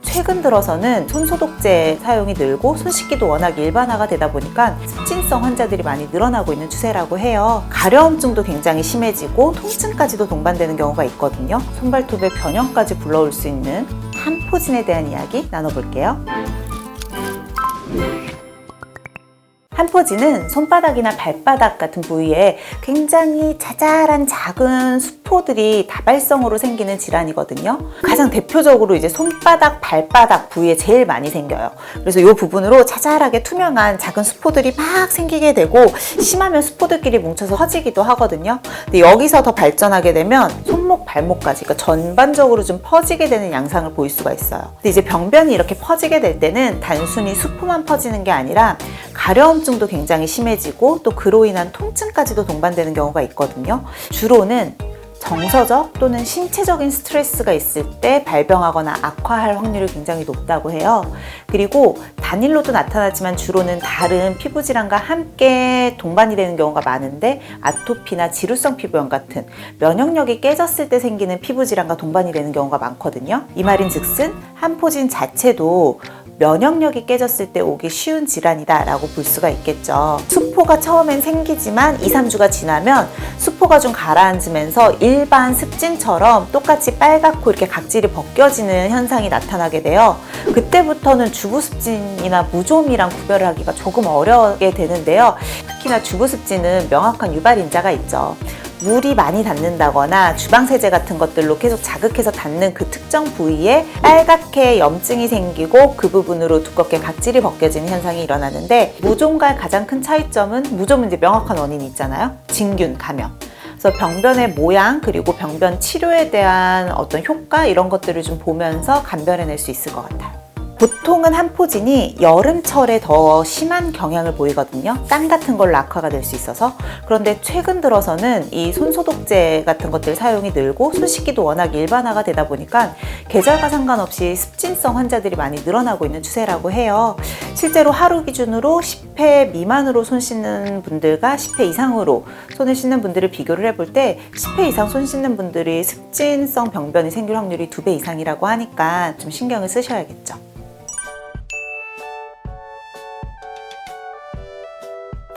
최근 들어서는 손소독제 사용이 늘고 손 씻기도 워낙 일반화가 되다 보니까 습진성 환자들이 많이 늘어나고 있는 추세라고 해요. 가려움증도 굉장히 심해지고 통증까지도 동반되는 경우가 있거든요. 손발톱의 변형까지 불러올 수 있는 한포진에 대한 이야기 나눠볼게요. 한포진은 손바닥이나 발바닥 같은 부위에 굉장히 자잘한 작은 수포들이 다발성으로 생기는 질환이거든요. 가장 대표적으로 이제 손바닥, 발바닥 부위에 제일 많이 생겨요. 그래서 이 부분으로 자잘하게 투명한 작은 수포들이 막 생기게 되고 심하면 수포들끼리 뭉쳐서 퍼지기도 하거든요. 근데 여기서 더 발전하게 되면 손목, 발목까지 그러니까 전반적으로 좀 퍼지게 되는 양상을 보일 수가 있어요. 근데 이제 병변이 이렇게 퍼지게 될 때는 단순히 수포만 퍼지는 게 아니라 가려움증도 굉장히 심해지고 또 그로 인한 통증까지도 동반되는 경우가 있거든요. 주로는 정서적 또는 신체적인 스트레스가 있을 때 발병하거나 악화할 확률이 굉장히 높다고 해요. 그리고 단일로도 나타나지만 주로는 다른 피부 질환과 함께 동반이 되는 경우가 많은데 아토피나 지루성 피부염 같은 면역력이 깨졌을 때 생기는 피부 질환과 동반이 되는 경우가 많거든요. 이 말인즉슨 한포진 자체도 면역력이 깨졌을 때 오기 쉬운 질환이다 라고 볼 수가 있겠죠. 수포가 처음엔 생기지만 2-3주가 지나면 수포가 좀 가라앉으면서 일반 습진처럼 똑같이 빨갛고 이렇게 각질이 벗겨지는 현상이 나타나게 돼요. 그때부터는 주부습진이나 무좀이랑 구별을 하기가 조금 어렵게 되는데요. 특히나 주부습진은 명확한 유발인자가 있죠. 물이 많이 닿는다거나 주방세제 같은 것들로 계속 자극해서 닿는 그 특정 부위에 빨갛게 염증이 생기고 그 부분으로 두껍게 각질이 벗겨지는 현상이 일어나는데 무좀과의 가장 큰 차이점은 무좀은 이제 명확한 원인이 있잖아요. 진균, 감염. 그래서 병변의 모양 그리고 병변 치료에 대한 어떤 효과 이런 것들을 좀 보면서 감별해낼 수 있을 것 같아요. 보통은 한포진이 여름철에 더 심한 경향을 보이거든요. 땀 같은 걸로 악화가 될 수 있어서. 그런데 최근 들어서는 이 손소독제 같은 것들 사용이 늘고 손 씻기도 워낙 일반화가 되다 보니까 계절과 상관없이 습진성 환자들이 많이 늘어나고 있는 추세라고 해요. 실제로 하루 기준으로 10회 미만으로 손 씻는 분들과 10회 이상으로 손을 씻는 분들을 비교를 해볼 때 10회 이상 손 씻는 분들이 습진성 병변이 생길 확률이 2배 이상이라고 하니까 좀 신경을 쓰셔야겠죠.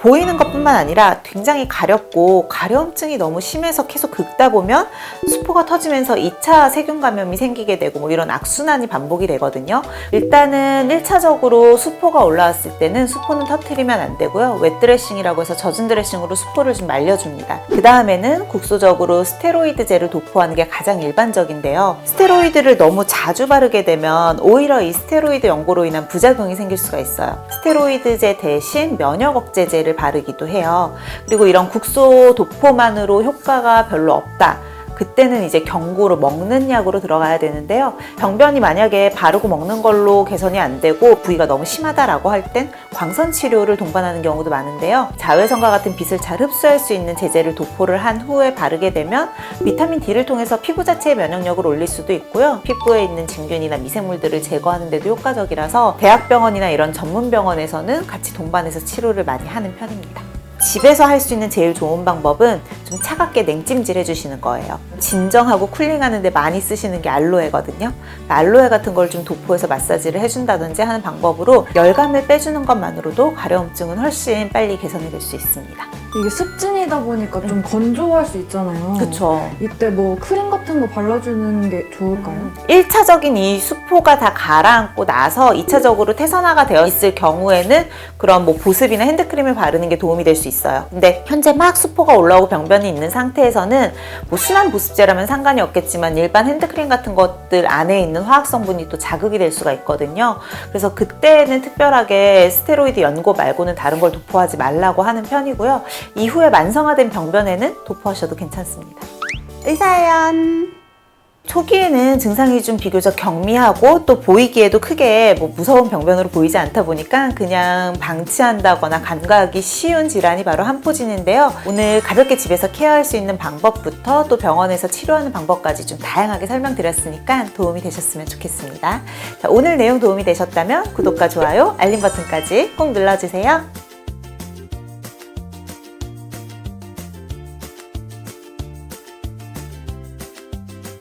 보이는 것뿐만 아니라 굉장히 가렵고 가려움증이 너무 심해서 계속 긁다 보면 수포가 터지면서 2차 세균 감염이 생기게 되고 뭐 이런 악순환이 반복이 되거든요. 일단은 1차적으로 수포가 올라왔을 때는 수포는 터트리면 안 되고요. 웻드레싱이라고 해서 젖은 드레싱으로 수포를 좀 말려줍니다. 그 다음에는 국소적으로 스테로이드 젤을 도포하는 게 가장 일반적인데요. 스테로이드를 너무 자주 바르게 되면 오히려 이 스테로이드 연고로 인한 부작용이 생길 수가 있어요. 스테로이드제 대신 면역 억제제를 바르기도 해요. 그리고 이런 국소 도포만으로 효과가 별로 없다. 그때는 이제 경구로 먹는 약으로 들어가야 되는데요. 병변이 만약에 바르고 먹는 걸로 개선이 안 되고 부위가 너무 심하다라고 할 땐 광선 치료를 동반하는 경우도 많은데요. 자외선과 같은 빛을 잘 흡수할 수 있는 제제를 도포를 한 후에 바르게 되면 비타민 D를 통해서 피부 자체의 면역력을 올릴 수도 있고요. 피부에 있는 진균이나 미생물들을 제거하는 데도 효과적이라서 대학병원이나 이런 전문 병원에서는 같이 동반해서 치료를 많이 하는 편입니다. 집에서 할 수 있는 제일 좋은 방법은 좀 차갑게 냉찜질 해주시는 거예요. 진정하고 쿨링하는데 많이 쓰시는 게 알로에거든요. 알로에 같은 걸 좀 도포해서 마사지를 해준다든지 하는 방법으로 열감을 빼주는 것만으로도 가려움증은 훨씬 빨리 개선이 될 수 있습니다. 이게 습진이다 보니까 좀 건조할 수 있잖아요. 그쵸. 이때 뭐 크림 같은 거 발라주는 게 좋을까요? 1차적인 이 수포가 다 가라앉고 나서 2차적으로 태산화가 되어 있을 경우에는 그런 뭐 보습이나 핸드크림을 바르는 게 도움이 될 수 있어요. 근데 현재 막 수포가 올라오고 병변이 있는 상태에서는 뭐 순한 보습제라면 상관이 없겠지만 일반 핸드크림 같은 것들 안에 있는 화학 성분이 또 자극이 될 수가 있거든요. 그래서 그때는 특별하게 스테로이드 연고 말고는 다른 걸 도포하지 말라고 하는 편이고요. 이후에 만성화된 병변에는 도포하셔도 괜찮습니다. 의사연! 초기에는 증상이 좀 비교적 경미하고 또 보이기에도 크게 뭐 무서운 병변으로 보이지 않다 보니까 그냥 방치한다거나 간과하기 쉬운 질환이 바로 한포진인데요. 오늘 가볍게 집에서 케어할 수 있는 방법부터 또 병원에서 치료하는 방법까지 좀 다양하게 설명드렸으니까 도움이 되셨으면 좋겠습니다. 자, 오늘 내용 도움이 되셨다면 구독과 좋아요, 알림 버튼까지 꼭 눌러주세요.